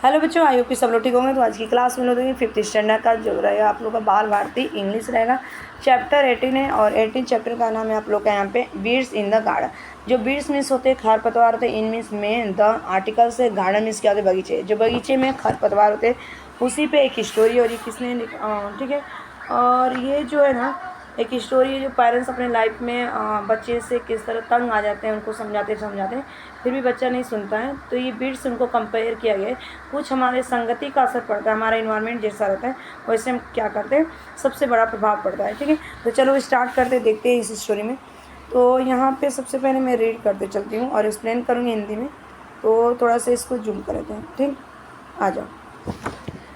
Hello बच्चों, I hope कि सब लोग ठीक होंगे। तो आज की क्लास में लोग देखेंगे 5th स्टैंडर्ड का जो रहेगा आप लोग का बाल भारती इंग्लिश रहेगा। चैप्टर 18 है और 18 चैप्टर का नाम है आप लोग का यहाँ पे बीड्स इन द गार्डन। जो बीड्स मीन्स होते हैं खरपतवार होते हैं, इन मीन्स में, द आर्टिकल से गार्डन मीन्स क्या होते हैं बगीचे। जो बगीचे में खरपतवार होते हैं उसी पे एक स्टोरी और ये किसने ठीक है। और ये जो है ना एक स्टोरी है जो पेरेंट्स अपने लाइफ में बच्चे से किस तरह तंग आ जाते हैं, उनको समझाते हैं फिर भी बच्चा नहीं सुनता है। तो ये बीड्स उनको कंपेयर किया गया है। कुछ हमारे संगति का असर पड़ता है, हमारा इन्वायरमेंट जैसा रहता है वैसे हम क्या करते हैं, सबसे बड़ा प्रभाव पड़ता है। ठीक है, तो चलो स्टार्ट करते देखते हैं इस स्टोरी में। तो यहाँ पे सबसे पहले मैं रीड करते चलती हूँ और एक्सप्लेन करूँगी हिंदी में। तो थोड़ा सा इसको जूम कर लेते हैं। ठीक, आ जाओ।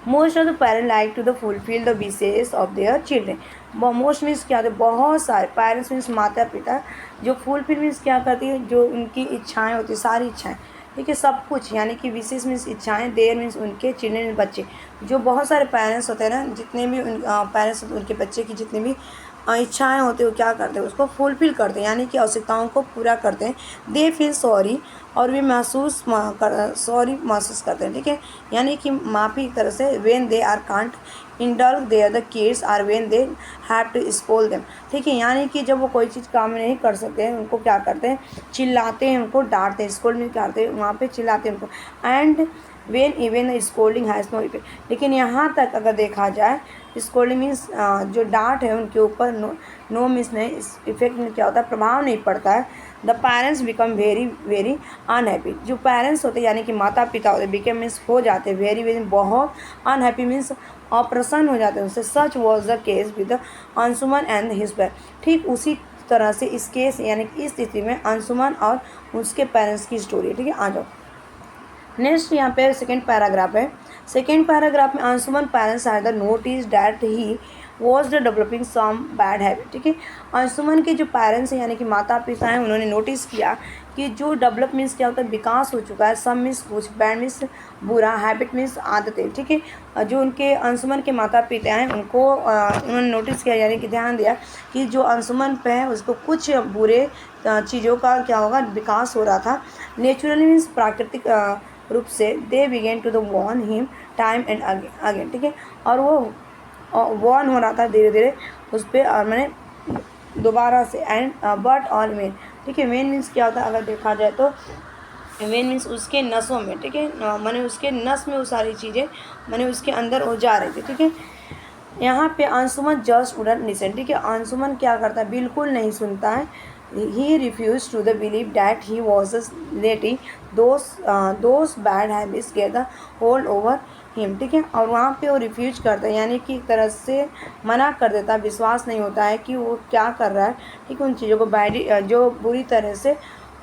Most of the parent like to the fulfil the wishes of their children. Most means क्या होता है, बहुत सारे। पेरेंट्स मीन्स माता पिता, जो फुलफिल मीन्स क्या करती है, जो उनकी इच्छाएं होती है, सारी इच्छाएं। ठीक है, सब कुछ, यानी कि विशेष मीन्स इच्छाएं, देयर मीन्स उनके चिल्ड्रेन बच्चे। जो बहुत सारे पेरेंट्स होते हैं ना, जितने भी पेरेंट्स उनके बच्चे की जितनी भी इच्छाएं होती है वो क्या करते हैं, उसको फुलफिल करते हैं, यानी कि आवश्यकताओं को पूरा करते हैं। दे फील सॉरी, और वे सॉरी महसूस करते हैं। ठीक है, यानी कि माफ़ी की तरह से। When they are can't indulge they are the kids are when they have to scold them. ठीक है, यानी कि जब वो कोई चीज़ काम नहीं कर सकते हैं उनको क्या करते हैं, चिल्लाते हैं, उनको डांटते हैं। स्कूल में करते हैं, वहाँ पे चिल्लाते हैं उनको। And when even scolding has no effect. लेकिन यहाँ तक अगर देखा जाए, स्कोल्डिंग मीन्स जो डांट है उनके ऊपर नो मीन्स नहीं, इस इफेक्ट में क्या होता है, प्रभाव नहीं पड़ता है। The parents become very very unhappy. जो पेरेंट्स होते हैं यानी कि माता पिता होते, बिकम मीन्स हो जाते, वेरी वेरी बहुत, अनहैप्पी मीन्स अप्रसन्न हो जाते हैं उनसे। सच was the case with Anshuman and his parents. ठीक उसी तरह से इस केस यानी कि इस स्थिति में अंशुमन और उसके पेरेंट्स की स्टोरी है। ठीक है, आ जाओ। नेक्स्ट यहाँ पे सेकेंड पैराग्राफ है। सेकेंड पैराग्राफ में Anshuman parents had the notice that he was the developing some bad habit. ठीक है, अंशुमन के जो पेरेंट्स हैं यानी कि माता पिता हैं, उन्होंने नोटिस किया कि जो डेवलप मीन्स क्या होता है, विकास हो चुका है। सम मीन्स कुछ, बैड मीन्स बुरा, हैबिट मीन्स आदतें। ठीक है, जो उनके अंशुमन के माता पिता हैं उनको उन्होंने नोटिस किया यानी कि ध्यान दिया कि जो अंशुमन पे है उसको कुछ बुरे चीज़ों का क्या होगा, विकास हो रहा था। नेचुरली मीन्स प्राकृतिक रूप से। They began to the warn him time and again. ठीक है, और वो वॉर्न हो रहा था धीरे धीरे उस पर, और मैंने दोबारा से। And but all main. ठीक है, मेन मीन्स क्या होता है अगर देखा जाए तो, मेन मीन्स उसके नसों में। ठीक है, मैंने उसके नस में वो सारी चीज़ें मैंने उसके अंदर वो जा रही थी। ठीक है, यहाँ पे अंशुमन जस्ट वुडंट लिसन। ठीक है, अंशुमन क्या करता है, बिल्कुल नहीं सुनता है। He refuse to the believe that he was letting those bad habits get the hold over him. ठीक है, और वहाँ पे वो रिफ्यूज करता है यानी कि एक तरह से मना कर देता है, विश्वास नहीं होता है कि वो क्या कर रहा है। ठीक है, उन चीज़ों को जो बुरी तरह से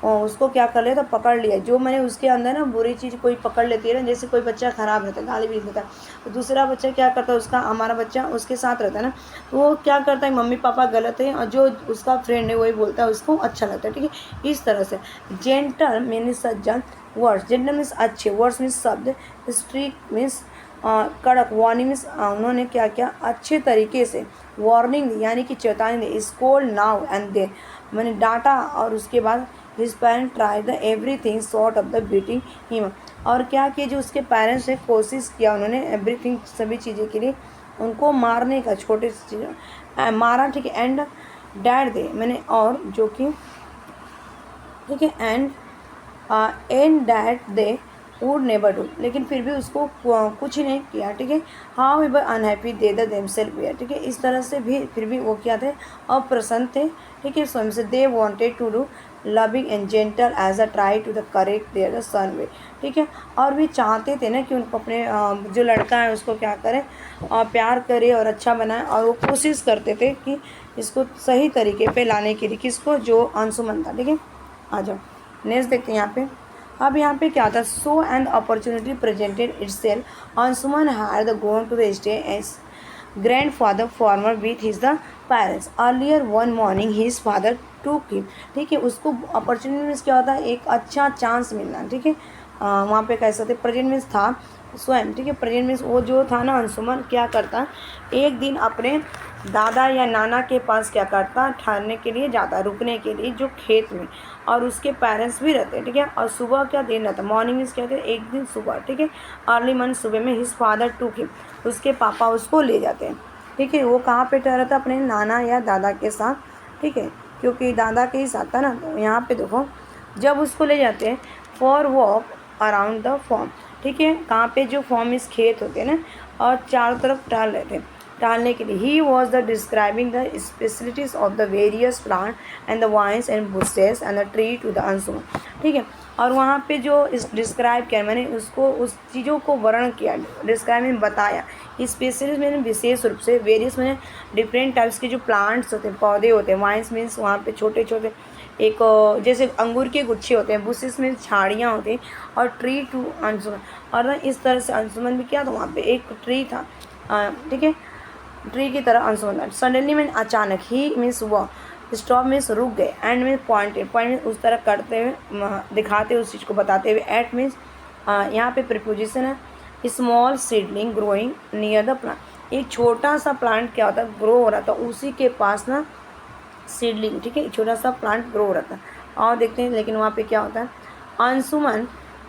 उसको क्या कर लिया, तो पकड़ लिया। जो मैंने उसके अंदर ना बुरी चीज़ कोई पकड़ लेती है ना, जैसे कोई बच्चा ख़राब रहता है, गाली भी देता है, तो दूसरा बच्चा क्या करता है, उसका हमारा बच्चा उसके साथ रहता है ना, तो वो क्या करता है, मम्मी पापा गलत है और जो उसका फ्रेंड है वही बोलता है, उसको अच्छा लगता है। ठीक है, इस तरह से। जेंटल मीन्स सज्जन, वर्ड्स जेंटल मीन्स अच्छे, वर्ड्स मीन्स शब्द, स्ट्रिक्ट मीन्स कड़क, वार्निंग मीन्स उन्होंने क्या किया, अच्छे तरीके से वार्निंग दी यानी कि चेतावनी दी। स्कोल्ड नाउ एंड देन, मैंने डांटा और उसके बाद his parent try the everything short of the beating him. और क्या किया, जो उसके पेरेंट्स ने कोशिश किया, उन्होंने एवरीथिंग सभी चीज़ें के लिए उनको मारने का, छोटे से चीज़ें मारा। ठीक है, एंड डैड दे मैंने, और जो कि ठीक है, and dad they would never do, लेकिन फिर भी उसको कुछ ही नहीं किया। ठीक है, however unhappy they the themselves were. ठीक है, इस तरह से भी फिर भी वो क्या थे, अप्रसन्न थे। ठीक है, स्वयं से। They wanted to do loving and gentle as a try to the correct their son way. ठीक है, और भी चाहते थे ना कि उनको अपने जो लड़का है उसको क्या करें, प्यार करे और अच्छा बनाए, और वो कोशिश करते थे कि इसको सही तरीके पे लाने के लिए, किसको, जो अंशुमन था। ठीक है, आ जाओ नेक्स्ट देखते हैं यहाँ पे। अब यहाँ पे क्या होता है, so and opportunity presented itself. Anshuman had gone to the stay as grandfather farmer with his the parents. Earlier one morning his father took him. ठीक है, उसको अपॉर्चुनिटी मीन्स क्या होता है, एक अच्छा चांस मिलना। ठीक है, वहाँ पे कह सकते प्रेजेंट मीन्स था स्वयं, ठीक है। प्रेजेंट मीन्स वो जो था ना अंशुमन क्या करता, एक दिन अपने दादा या नाना के पास क्या करता, ठहरने के लिए जाता, रुकने के लिए, जो खेत में, और उसके पेरेंट्स भी रहते, ठीक है। और सुबह क्या दिन रहता, मॉर्निंग मीन्स क्या कहते, एक दिन सुबह, ठीक है। अर्ली मॉर्निंग सुबह में हिज फादर टू हिम, उसके पापा उसको ले जाते हैं, ठीक है। वो कहाँ पे ठहरा था, अपने नाना या दादा के साथ, ठीक है, क्योंकि दादा के ही साथ था ना। तो यहाँ पे देखो जब उसको ले जाते हैं for walk around the form, ठीक है। कहाँ पे, जो फॉर्म इस खेत होते हैं ना, और चारों तरफ टहल रहे थे, टहलने के लिए। He was the describing the specialities of the various plant and the vines and bushes and the tree to the Anshuman, ठीक है। और वहाँ पे जो इस डिस्क्राइब किया, मैंने उसको उस चीज़ों को वर्णन किया, डिस्क्राइब में बताया। स्पेशलिस्ट मैंने विशेष रूप से, वेरियस मैंने डिफरेंट टाइप्स के जो प्लांट्स होते हैं, पौधे होते हैं, वाइन्स मीन्स वहाँ पे छोटे छोटे एक जैसे अंगूर के गुच्छे होते हैं, बुशेस में झाड़ियाँ होती हैं, और ट्री टू अंशुमन। और ना इस तरह से अंशुमन भी क्या था, वहाँ पे एक ट्री था, ठीक है, ट्री की तरह अंशुमन। सडनली मीन अचानक, ही मीन्स वह, स्टॉप मीन्स रुक गए, एंड मीन्स पॉइंटेड, पॉइंट उस तरह करते हुए, दिखाते हुए, उस चीज़ को बताते हुए। एट मीन्स यहाँ पे प्रीपोजिशन है, small seedling growing near the plant, एक छोटा सा प्लांट क्या होता है, ग्रो हो रहा था उसी के पास ना, सीडलिंग, ठीक है, छोटा सा प्लांट ग्रो हो रहा था। और देखते हैं लेकिन वहाँ पे क्या होता है, Anshuman,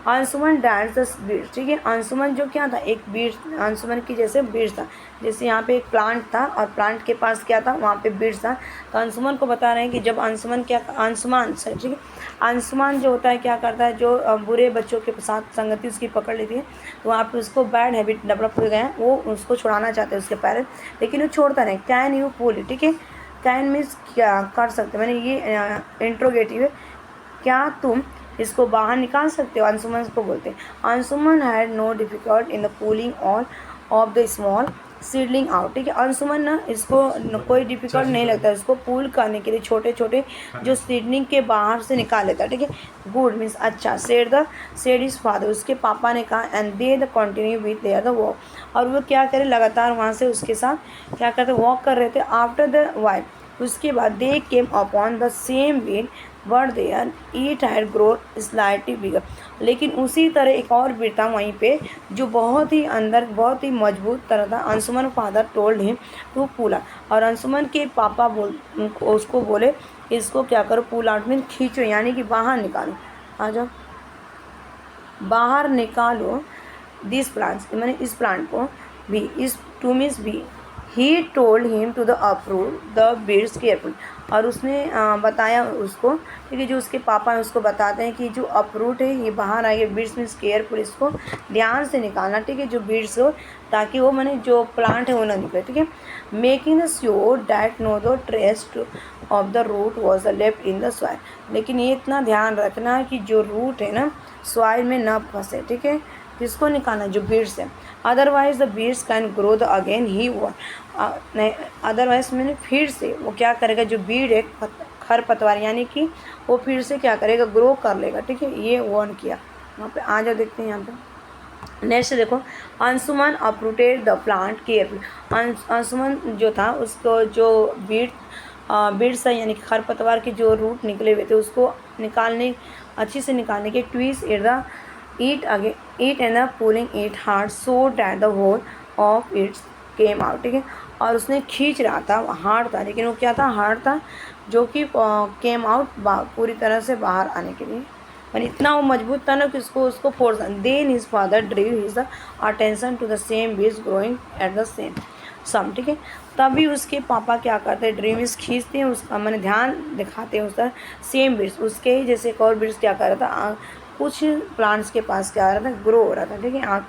Anshuman that's the beads, ठीक है। अंशुमन जो क्या था, एक बीड्स, अंशुमन की जैसे बीड्स था, जैसे यहाँ पे एक प्लांट था और प्लांट के पास क्या था, वहाँ पे बीड्स था। तो अंशुमन को बता रहे हैं कि जब अंशुमन क्या, अंशुमान, ठीक है, अंशुमान जो होता है क्या करता है, जो बुरे बच्चों के साथ संगति उसकी पकड़ लेती है, तो वहाँ पे उसको बैड हैबिट डेवलप हो गया है, वो उसको छुड़ाना चाहते हैं उसके पेरेंट्स, लेकिन वो छोड़ता नहीं। कैन यू पुल, ठीक है, कैन मीन्स क्या कर सकते, मैंने ये इंट्रोगेटिव है, क्या तुम इसको बाहर निकाल सकते हो, अंशुमन को बोलते हैं। Anshuman had know difficult in the pulling all of the small seedling out, ठीक है। अंशुमन ना इसको कोई डिफिकल्ट नहीं लगता इसको पुल करने के लिए, छोटे छोटे जो सीडलिंग के बाहर से निकाल लेता है, ठीक है। गुड मीन्स अच्छा, सेड इज फादर, उसके पापा ने कहा, and they the continue with their the walk, और वो क्या करे, लगातार वहाँ से उसके साथ क्या करते, वॉक कर रहे थे। आफ्टर द वाइल, उसके बाद they came upon the same weed but there it had grown slightly bigger, लेकिन उसी तरह एक और बीड़ था वहीं पे जो बहुत ही अंदर बहुत ही मजबूत तरह था। Anshuman father told him to pull out, और अंशुमन के पापा उसको बोले इसको क्या करो, पुल आउट मीन खींचो, यानी कि बाहर निकालो, आ जाओ बाहर निकालो, दिस प्लांट्स, मैंने इस प्लांट को भी, इस टू मीन्स भी। He told him to the approve the weeds careful, और उसने बताया उसको, ठीक है, जो उसके पापा हैं उसको बताते हैं कि जो अप्रूट है ये बाहर आएगा, बीड्स मीन्स केयरफुल, इसको ध्यान से निकालना, ठीक है, जो बीड्स हो, ताकि वो मैंने जो प्लांट है वो ना निकले, ठीक है। Making the sure that no the trace of the root was left in the soil, लेकिन ये इतना ध्यान रखना कि जो रूट है ना सॉइल में ना फंसे, ठीक है, किसको निकालना, जो बीड्स है। Otherwise the weeds can grow the again, he won, नहीं अदरवाइज मैंने फिर से वो क्या करेगा, जो बीड है खरपतवार, यानी कि वो फिर से क्या करेगा, ग्रो कर लेगा, ठीक है, ये वॉर्न किया। वहाँ पे आ जाओ देखते हैं यहाँ पे नेक्स्ट देखो, Anshuman uprooted the plant careful, Anshuman जो था उसको जो बीड्स है यानी कि खरपतवार के जो रूट निकले हुए थे उसको निकालने, अच्छी से निकालने के, tweeze at the it and the pulling it hard so that the whole of its came out, ठीक है। और उसने खींच रहा था, हार्ड था, लेकिन वो क्या था, हार्ड था, जो कि केम आउट पूरी तरह से बाहर आने के लिए, और इतना वो मजबूत था ना कि उसको force. Then his father drew his attention to the same बीज growing at the same some, ठीक है। तभी उसके पापा क्या करते हैं, ड्रीम इज खींचते हैं उसका, मैंने ध्यान दिखाते हैं उसका, सेम बीड्स, उसके ही जैसे एक और बीड्स क्या कर रहा था, कुछ प्लांट्स के पास क्या आ रहा था, ग्रो हो रहा था, ठीक है,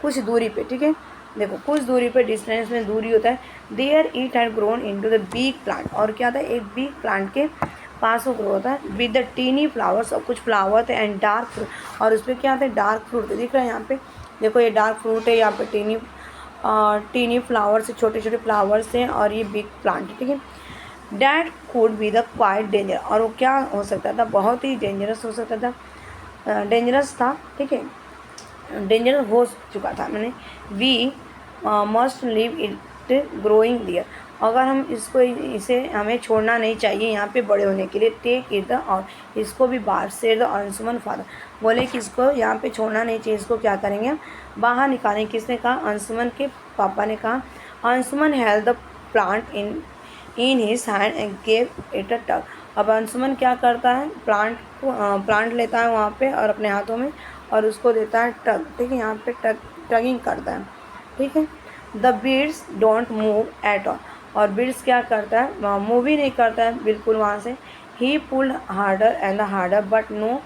कुछ दूरी पे, ठीक है, देखो कुछ दूरी पे, डिस्टेंस में दूरी होता है। There it had grown into the big plant, और क्या था, एक बिग प्लांट के पास वो ग्रो होता है, विद द टीनी फ्लावर्स, और कुछ फ्लावर थे, एंड डार्क फ्रूट, और उस पर क्या थे, डार्क फ्रूट थे, दिख रहा है यहाँ पे, देखो ये डार्क फ्रूट है, यहाँ पे टीनी फ्लावर्स, छोटे छोटे फ्लावर्स हैं, और ये बिग प्लांट है, ठीक है। That could be the quite danger, और वो क्या हो सकता था, बहुत ही डेंजरस हो सकता था, डेंजरस था, ठीक है, डेंजरस हो चुका था, मैंने we must leave it growing there, अगर हम इसको इसे हमें छोड़ना नहीं चाहिए यहाँ पे बड़े होने के लिए। टेक इट द और इसको भी बाहर से द अंशुमन फादर बोले कि इसको यहाँ पे छोड़ना नहीं चाहिए, इसको क्या करेंगे बाहर निकालें। किसने कहा? अंशुमन के पापा ने कहा। Anshuman held the plant in his hand and gave it a tug. अब अंशुमन क्या करता है? प्लांट लेता है वहाँ पे और अपने हाथों में और उसको देता है टग। ठीक है, यहाँ पे टगिंग करता है। ठीक है। The beads don't move at all और बीड्स क्या करता है? मूव ही नहीं करता है बिल्कुल वहाँ से। He pulled harder and harder but no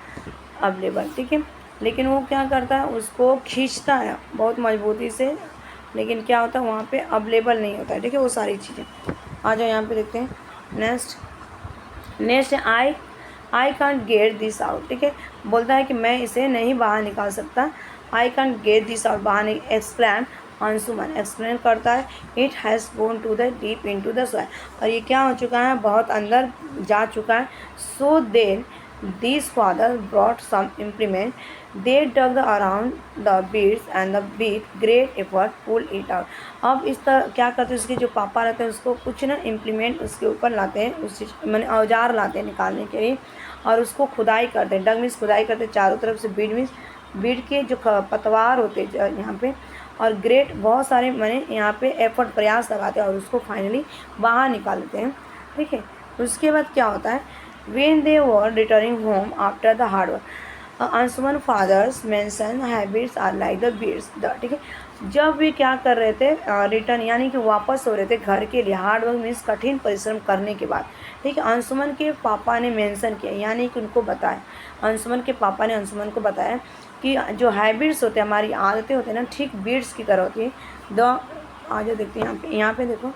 available. ठीक है, लेकिन वो क्या करता है? उसको खींचता है बहुत मजबूती से, लेकिन क्या होता है वहाँ पे अवेलेबल नहीं होता है। ठीक है, वो सारी चीज़ें। आ जाओ यहाँ पे देखते हैं next I can't get this out. ठीक है, बोलता है कि मैं इसे नहीं बाहर निकाल सकता। I can't get this out, बाहर नहीं। एक्सप्लेन अंशुमन एक्सप्लेन करता है it has gone to the deep in to the soil और ये क्या हो चुका है? बहुत अंदर जा चुका है। So then this father brought some implement they dug around the weeds and the beat great effort pull it out. अब इस तरह क्या करते हैं? उसके जो पापा रहते हैं उसको कुछ ना इम्प्लीमेंट उसके ऊपर लाते हैं, उस चीज़ मैंने औजार लाते हैं निकालने के लिए और उसको खुदाई करते हैं। डग मीन्स खुदाई करते हैं चारों तरफ से। बीड के जो पतवार होते हैं यहाँ पे और ग्रेट बहुत सारे मैंने यहाँ पे एफर्ट प्रयास लगाते हैं और उसको फाइनली बाहर निकालते हैं। ठीक है, उसके बाद क्या होता है? When they were returning home after the hard work Anshuman father's mention habits are like the weeds the. ठीक है, जब वे क्या कर रहे थे? रिटर्न यानी कि वापस हो रहे थे घर के लिए। हार्ड वर्क मीन्स कठिन परिश्रम करने के बाद। ठीक है, अंशुमन के पापा ने मेंशन किया यानी कि उनको बताया, अंशुमन के पापा ने अंशुमन को बताया कि जो हैबिट्स होते हैं, हमारी आदतें होती हैं ना, ठीक बीड्स की तरह होती है। द आगे देखते हैं यहाँ पे देखो।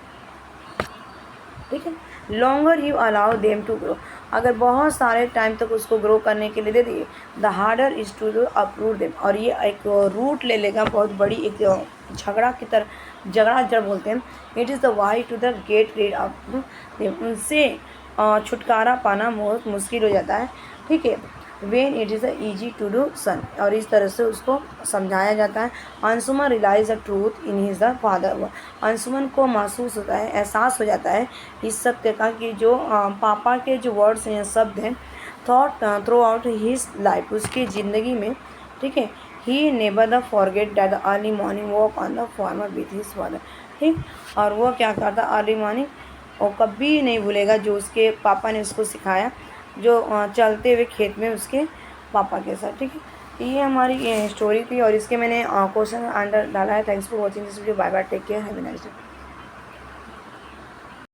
ठीक है, longer you allow them to grow, अगर बहुत सारे टाइम तक उसको ग्रो करने के लिए दे दिए। The harder is to uproot them, और ये एक रूट ले लेगा बहुत बड़ी, एक झगड़ा की तरह, झगड़ा जड़ बोलते हैं। It is the way to the get rid of them, उनसे छुटकारा पाना बहुत मुश्किल हो जाता है। ठीक है, when it is easy to do son, और इस तरह से उसको समझाया जाता है। Anshuman realise the truth in his the father, Anshuman को महसूस होता है, एहसास हो जाता है इस सत्य का कि जो पापा के जो वर्ड्स हैं, शब्द हैं, thought through out his life, उसकी ज़िंदगी में। ठीक है, he never the forget that the early morning walk on the farmer with his father. ठीक, और वो क्या करता? अर्ली मॉर्निंग वो कभी नहीं भूलेगा जो उसके पापा ने उसको सिखाया, जो चलते हुए खेत में उसके पापा के साथ। ठीक है, ये हमारी स्टोरी थी और इसके मैंने क्वेश्चन आंसर डाला है। Thanks for watching this video. Bye bye, take care, have a nice day.